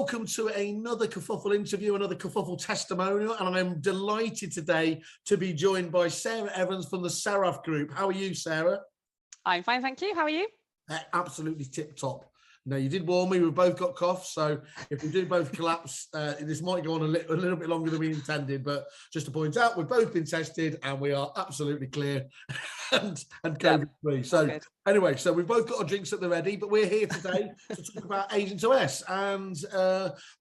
welcome to another Kerfuffle interview, another Kerfuffle testimonial, and I'm delighted today to be joined by Sarah Evans from the Seraph Group. How are you, Sarah? I'm fine, thank you. How are you? Absolutely tip-top. No, you did warn me. We've both got coughs, so if we do both collapse, this might go on a little bit longer than we intended. But just to point out, we've both been tested and we are absolutely clear and COVID-free. So anyway, so we've both got our drinks at the ready, but we're here today to talk about AgentOS and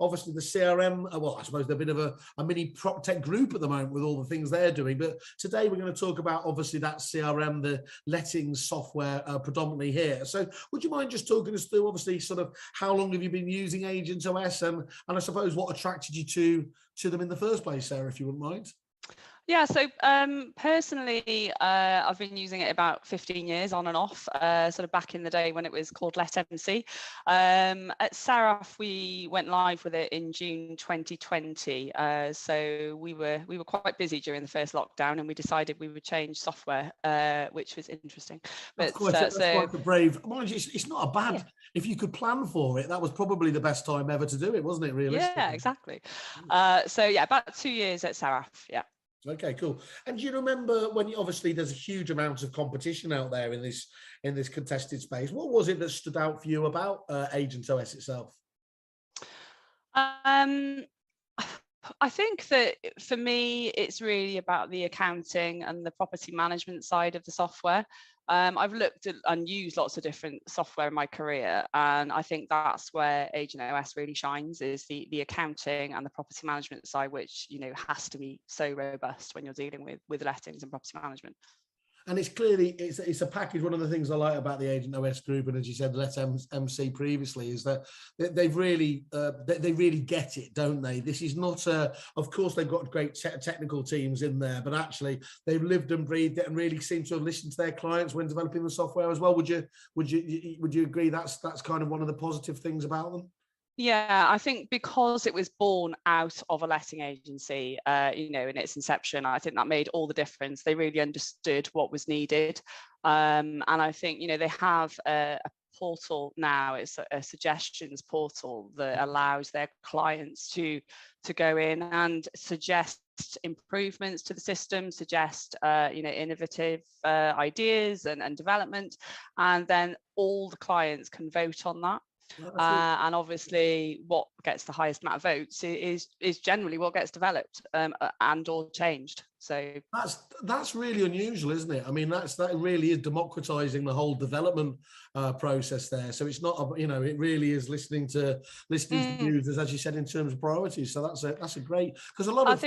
obviously the CRM. Well, I suppose they're a bit of a mini prop tech group at the moment with all the things they're doing. But today we're going to talk about obviously that CRM, the lettings software predominantly here. So would you mind just talking us through obviously sort of how long have you been using AgentOS and I suppose what attracted you to them in the first place, Sarah, if you wouldn't mind? Yeah, so personally, I've been using it about 15 years on and off, sort of back in the day when it was called Let MC. At Seraph, we went live with it in June 2020. So we were quite busy during the first lockdown, and we decided we would change software, which was interesting. But that's quite a brave. Mind you, it's not a bad. Yeah. If you could plan for it, that was probably the best time ever to do it, wasn't it? Realistically. Yeah, exactly. So yeah, about 2 years at Seraph. Yeah. Okay, cool. And do you remember when obviously there's a huge amount of competition out there in this contested space? What was it that stood out for you about AgentOS itself? I think that for me, it's really about the accounting and the property management side of the software. I've looked at and used lots of different software in my career, and I think that's where AgentOS really shines, is the accounting and the property management side, which has to be so robust when you're dealing with lettings and property management. And it's clearly, it's a package. One of the things I like about the AgentOS group, and as you said, Let MC previously, is that they really get it, don't they? This is not of course they've got great technical teams in there, but actually they've lived and breathed it and really seem to have listened to their clients when developing the software as well. Would you agree that's kind of one of the positive things about them? Yeah, I think because it was born out of a letting agency, in its inception, I think that made all the difference. They really understood what was needed. And I think, they have a portal now. It's a suggestions portal that allows their clients to go in and suggest improvements to the system, suggest innovative ideas and development, and then all the clients can vote on that. And obviously what gets the highest amount of votes is generally what gets developed and or changed. So that's really unusual, isn't it? I mean, that really is democratizing the whole development process there. So it's not it really is listening to users, as you said, in terms of priorities. So that's a great, because a lot of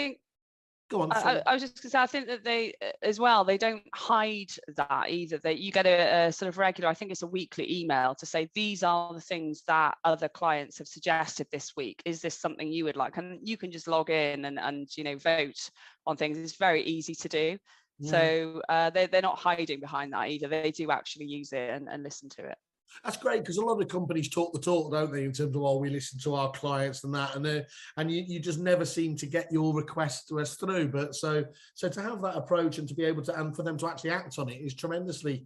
Go on. I was just going to say, I think that they, as well, they don't hide that either. You get a sort of regular, I think it's a weekly email to say, these are the things that other clients have suggested this week. Is this something you would like? And you can just log in and vote on things. It's very easy to do. Yeah. So they're not hiding behind that either. They do actually use it and listen to it. That's great, because a lot of companies talk the talk, don't they, in terms of, we listen to our clients and that, and you just never seem to get your request to us through. But so to have that approach and to be able to, and for them to actually act on it is tremendously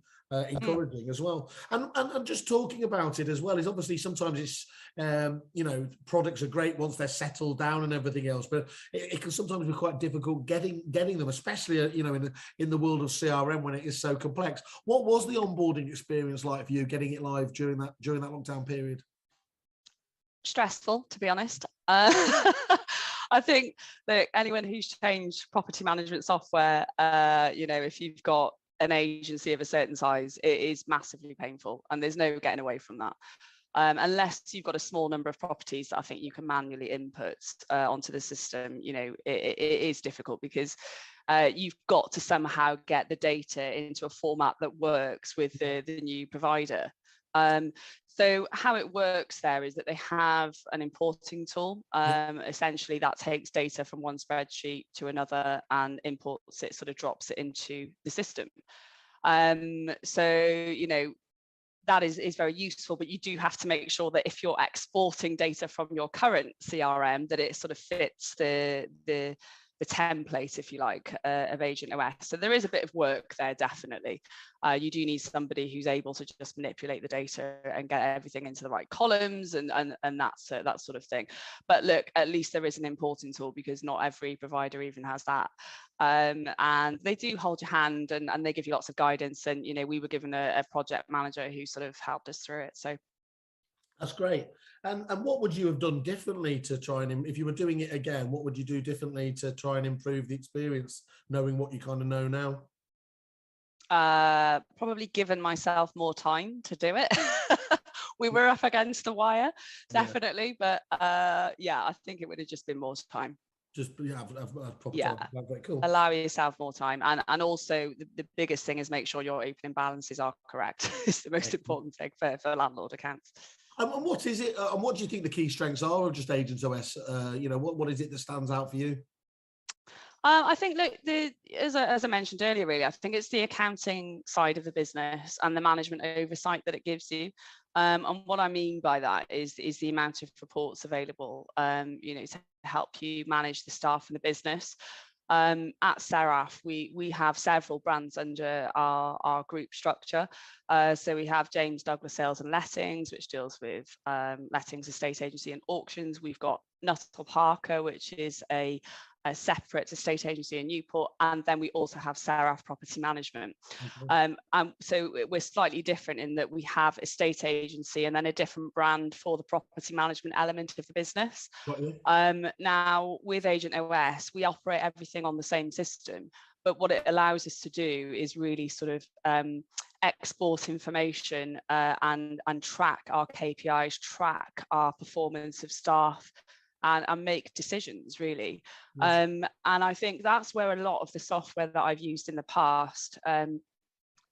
encouraging as well. And just talking about it as well is obviously sometimes it's products are great once they're settled down and everything else, but it can sometimes be quite difficult getting them, especially in the world of CRM when it is so complex. What was the onboarding experience like for you getting it live during that lockdown period? Stressful, to be honest. I think that anyone who's changed property management software, if you've got an agency of a certain size, it is massively painful, and there's no getting away from that. Unless you've got a small number of properties that I think you can manually input onto the system, it is difficult, because you've got to somehow get the data into a format that works with the new provider. So how it works there is that they have an importing tool. Essentially, that takes data from one spreadsheet to another and imports it, sort of drops it into the system. That is very useful, but you do have to make sure that if you're exporting data from your current CRM, that it sort of fits the template, if you like, of AgentOS. So there is a bit of work there, definitely. You do need somebody who's able to just manipulate the data and get everything into the right columns and that sort of thing. But look, at least there is an importing tool, because not every provider even has that. And they do hold your hand, and they give you lots of guidance. And, you know, we were given a project manager who sort of helped us through it. So that's great. And what would you have done differently to try and, if you were doing it again, what would you do differently to try and improve the experience, knowing what you kind of know now? Probably given myself more time to do it. We were up against the wire, definitely. Yeah. But yeah, I think it would have just been more time. Just have proper time. Very cool. Allow yourself more time, and also the biggest thing is make sure your opening balances are correct. It's the most important thing for landlord accounts. And what is it? And what do you think the key strengths are of just AgentOS? You know, what is it that stands out for you? I think, look, as I mentioned earlier, really, I think it's the accounting side of the business and the management oversight that it gives you. And what I mean by that is the amount of reports available, you know, to help you manage the staff and the business. At Seraph, we have several brands under our group structure. So we have James Douglas Sales and Lettings, which deals with lettings, estate agency and auctions. We've got Nuttall Parker, which is a separate estate agency in Newport, and then we also have Seraph Property Management. Okay. So we're slightly different in that we have estate agency and then a different brand for the property management element of the business. Now with AgentOS, we operate everything on the same system, but what it allows us to do is really sort of export information and track our KPIs, track our performance of staff, and make decisions, really. Yes. And I think that's where a lot of the software that I've used in the past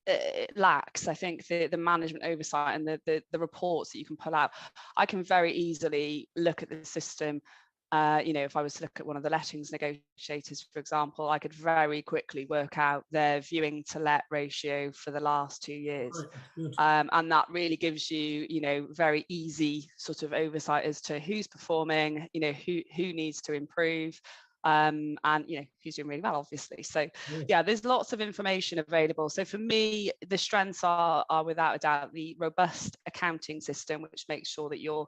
it lacks. I think the management oversight and the reports that you can pull out. I can very easily look at the system. You know, if I was to look at one of the lettings negotiators, for example, I could very quickly work out their viewing to let ratio for the last 2 years. Right, and that really gives you, you know, very easy sort of oversight as to who's performing, you know, who needs to improve, and, you know, who's doing really well, obviously. So yeah, there's lots of information available. So for me, the strengths are without a doubt the robust accounting system, which makes sure that you're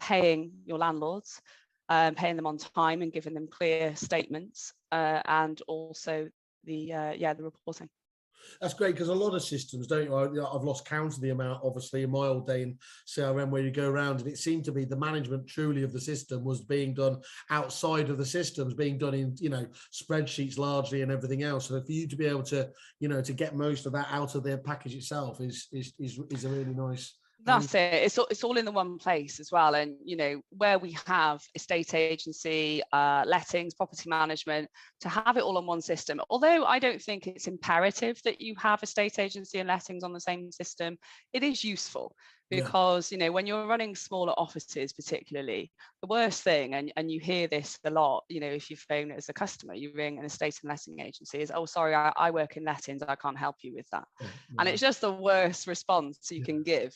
paying your landlords, paying them on time and giving them clear statements, and also the reporting. That's great, because a lot of systems, don't you? I've lost count of the amount, obviously, in my old day in CRM, where you go around and it seemed to be the management truly of the system was being done outside of the systems, being done in, you know, spreadsheets largely and everything else. So for you to be able to, you know, to get most of that out of the package itself is a really nice. That's it. It's all in the one place as well. And, you know, where we have estate agency, lettings, property management, to have it all on one system. Although I don't think it's imperative that you have estate agency and lettings on the same system, it is useful. Because, you know, when you're running smaller offices, particularly, the worst thing, and you hear this a lot, you know, if you phone as a customer, you ring an estate and letting agency, is, oh, sorry, I work in lettings, I can't help you with that. And it's just the worst response you can give.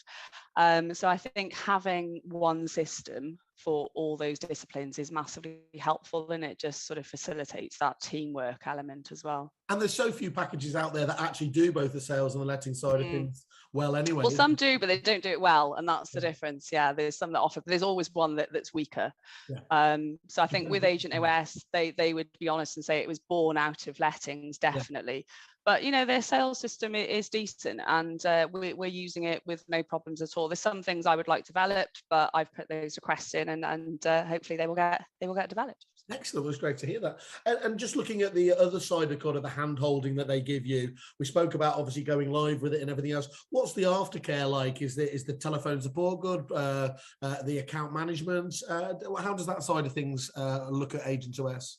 So I think having one system for all those disciplines is massively helpful, and it just sort of facilitates that teamwork element as well. And there's so few packages out there that actually do both the sales and the letting side of things well anyway. Well, some do, but they don't do it well, and that's the difference. Yeah, there's some that offer, but there's always one that's weaker. So I think with AgentOS, they would be honest and say it was born out of lettings, definitely. But, you know, their sales system is decent, and we're using it with no problems at all. There's some things I would like developed, but I've put those requests in, and hopefully they will get developed. Excellent. It was great to hear that. And just looking at the other side of kind of the hand holding that they give you, we spoke about obviously going live with it and everything else. What's the aftercare like? Is the telephone support good? The account management? How does that side of things look at AgentOS?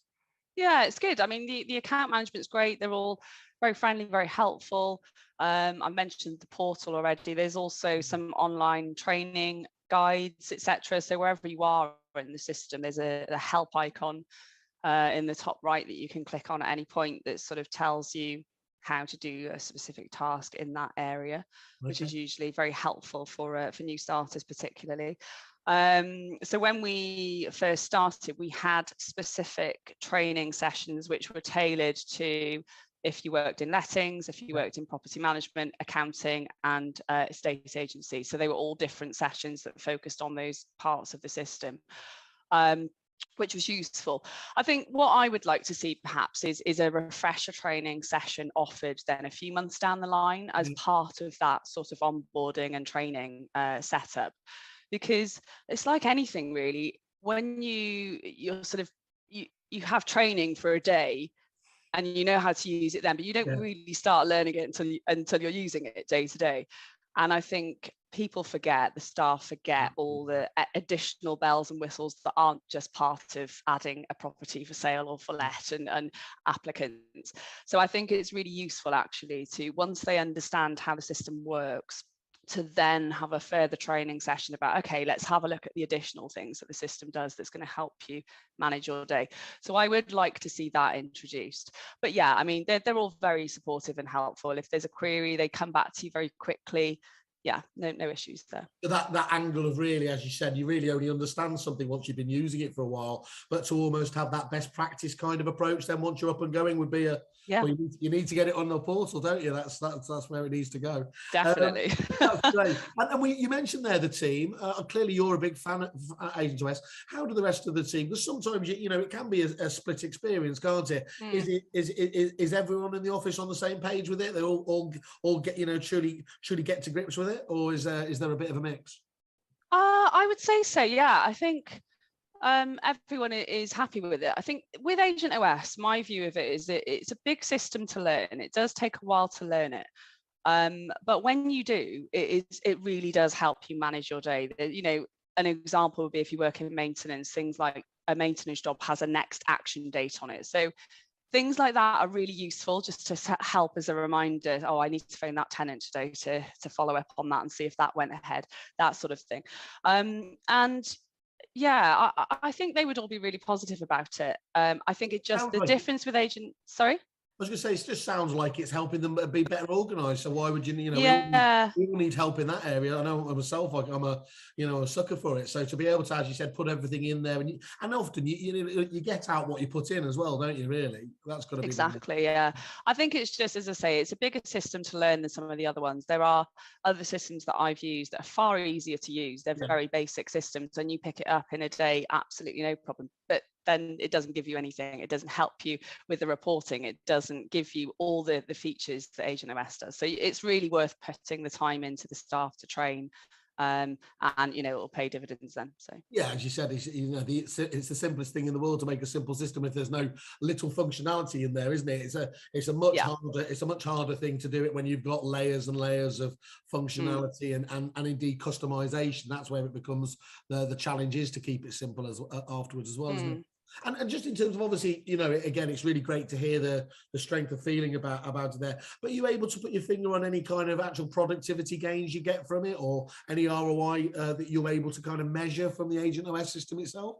Yeah, it's good. I mean, the account management's great. They're all very friendly, very helpful. I mentioned the portal already. There's also some online training guides, etc. So wherever you are in the system, there's a help icon in the top right that you can click on at any point that sort of tells you how to do a specific task in that area, which is usually very helpful for new starters particularly. So when we first started, we had specific training sessions which were tailored to if you worked in lettings, if you worked in property management, accounting, and estate agency. So they were all different sessions that focused on those parts of the system, which was useful. I think what I would like to see perhaps is a refresher training session offered then a few months down the line as part of that sort of onboarding and training setup. Because it's like anything really, when you're sort of, you have training for a day and you know how to use it then, but you don't really start learning it until you're using it day to day. And I think people forget, the staff forget all the additional bells and whistles that aren't just part of adding a property for sale or for let and applicants. So I think it's really useful actually to, once they understand how the system works, to then have a further training session about, okay, let's have a look at the additional things that the system does that's going to help you manage your day. So I would like to see that introduced. But yeah, I mean, they're all very supportive and helpful. If there's a query, they come back to you very quickly. Yeah, no issues there. That angle of really, as you said, you really only understand something once you've been using it for a while, but to almost have that best practice kind of approach then once you're up and going would be a, well, you need to get it on the portal, don't you? That's where it needs to go. Definitely. That's great. And you mentioned there the team. Clearly, you're a big fan of AgentOS. How do the rest of the team? Because sometimes it can be a split experience, can't it? Is everyone in the office on the same page with it? They all get truly get to grips with it, or is there a bit of a mix? I would say so. Yeah, I think everyone is happy with it. I think with AgentOS, my view of it is that it's a big system to learn. It does take a while to learn it. But when you do, it really does help you manage your day. An example would be if you work in maintenance, things like a maintenance job has a next action date on it. So things like that are really useful just to help as a reminder. Oh, I need to phone that tenant today to follow up on that and see if that went ahead, that sort of thing. And yeah, I think they would all be really positive about it. I think it just, the difference with sorry? I was going to say, it just sounds like it's helping them be better organised. So why would you, we all need help in that area. I know myself, I'm a sucker for it. So to be able to, as you said, put everything in there, and often you get out what you put in as well, don't you? Really, that's got to be exactly. Yeah, I think it's just, as I say, it's a bigger system to learn than some of the other ones. There are other systems that I've used that are far easier to use. They're very basic systems, and you pick it up in a day, absolutely no problem. But then it doesn't give you anything. It doesn't help you with the reporting. It doesn't give you all the features that AgentOS does. So it's really worth putting the time into the staff to train, and it will pay dividends then. So yeah, as you said, it's the simplest thing in the world to make a simple system if there's no little functionality in there, isn't it? It's a much harder thing to do it when you've got layers and layers of functionality and indeed customization. That's where it becomes the challenge is to keep it simple as afterwards as well, isn't it? And just in terms of, obviously, again, it's really great to hear the strength of feeling about it there. But are you able to put your finger on any kind of actual productivity gains you get from it, or any ROI that you're able to kind of measure from the AgentOS system itself?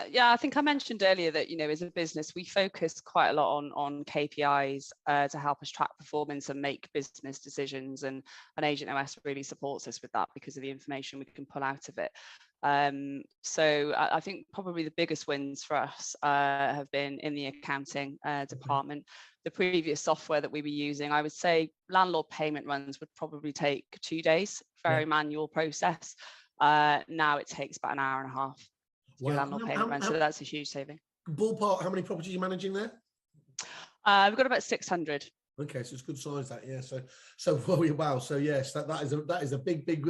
Yeah, I think I mentioned earlier that, as a business, we focus quite a lot on KPIs to help us track performance and make business decisions. And AgentOS really supports us with that because of the information we can pull out of it. So I think probably the biggest wins for us have been in the accounting department. The previous software that we were using, I would say landlord payment runs would probably take 2 days, very manual process. Now it takes about an hour and a half. Landlord payment run, so that's a huge saving. Ballpark, how many properties are you managing there? We've got about 600. Okay, so it's good size that, yeah. So wow. So yes, that is a big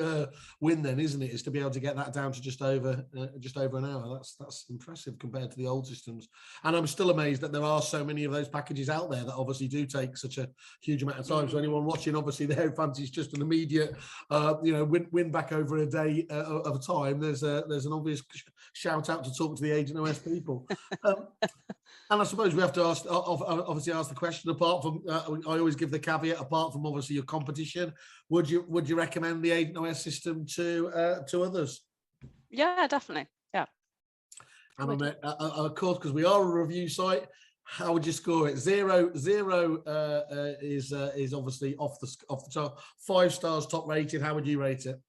win then, isn't it? Is to be able to get that down to just over an hour. That's impressive compared to the old systems. And I'm still amazed that there are so many of those packages out there that obviously do take such a huge amount of time. So anyone watching, obviously, their fancies just an immediate, win back over a day of time. There's an obvious shout out to talk to the AgentOS people. And I suppose we have to ask the question, apart from, I always give the caveat, apart from obviously your competition, would you recommend the AgentOS system to others? Yeah, definitely. Yeah. And of course, because we are a review site, how would you score it? Zero is obviously off the top. 5 stars, top rated. How would you rate it?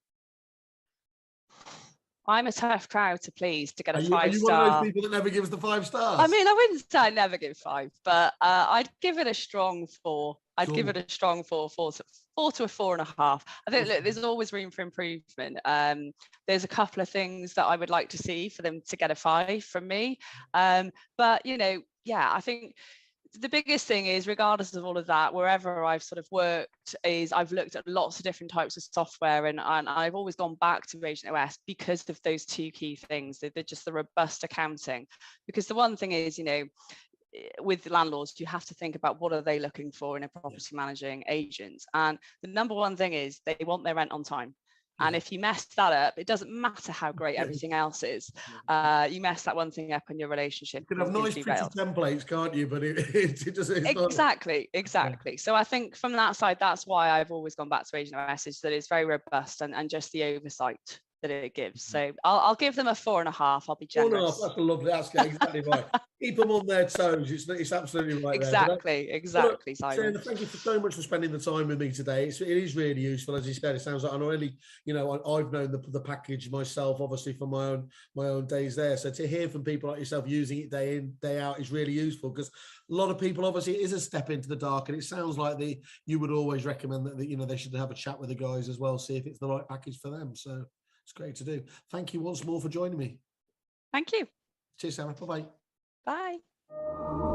I'm a tough crowd to please to get a Are you 5-star. one of those people that never gives the 5 stars? I mean, I wouldn't say I never give 5, but I'd give it a strong 4. I'd give it a strong 4 to a 4.5. I think, look, there's always room for improvement. There's a couple of things that I would like to see for them to get a 5 from me. But, you know, yeah, I think the biggest thing is, regardless of all of that, wherever I've sort of worked, is I've looked at lots of different types of software, and I've always gone back to AgentOS because of those 2 key things. They're just the robust accounting. Because the one thing is, you know, with landlords, you have to think about what are they looking for in a property managing agent. And the number one thing is they want their rent on time. And if you mess that up, it doesn't matter how great everything else is. You mess that one thing up and your relationship. You can have nice pretty templates, can't you? But it doesn't. Exactly. So I think from that side, that's why I've always gone back to AgentOS, is that it's very robust and just the oversight that it gives. So I'll give them a 4.5. I'll be generous. 4.5. That's lovely. That's exactly right. Keep them on their toes. It's absolutely right. Exactly, Simon. Sarah, thank you so much for spending the time with me today. It is really useful, as you said. It sounds like I'm really, you know, I've known the package myself, obviously, from my own days there. So to hear from people like yourself using it day in, day out is really useful, because a lot of people, obviously, it is a step into the dark, and it sounds like you would always recommend that you know, they should have a chat with the guys as well, see if it's the right package for them. So it's great to do. Thank you once more for joining me. Thank you. Cheers, Sarah. Bye-bye. Bye.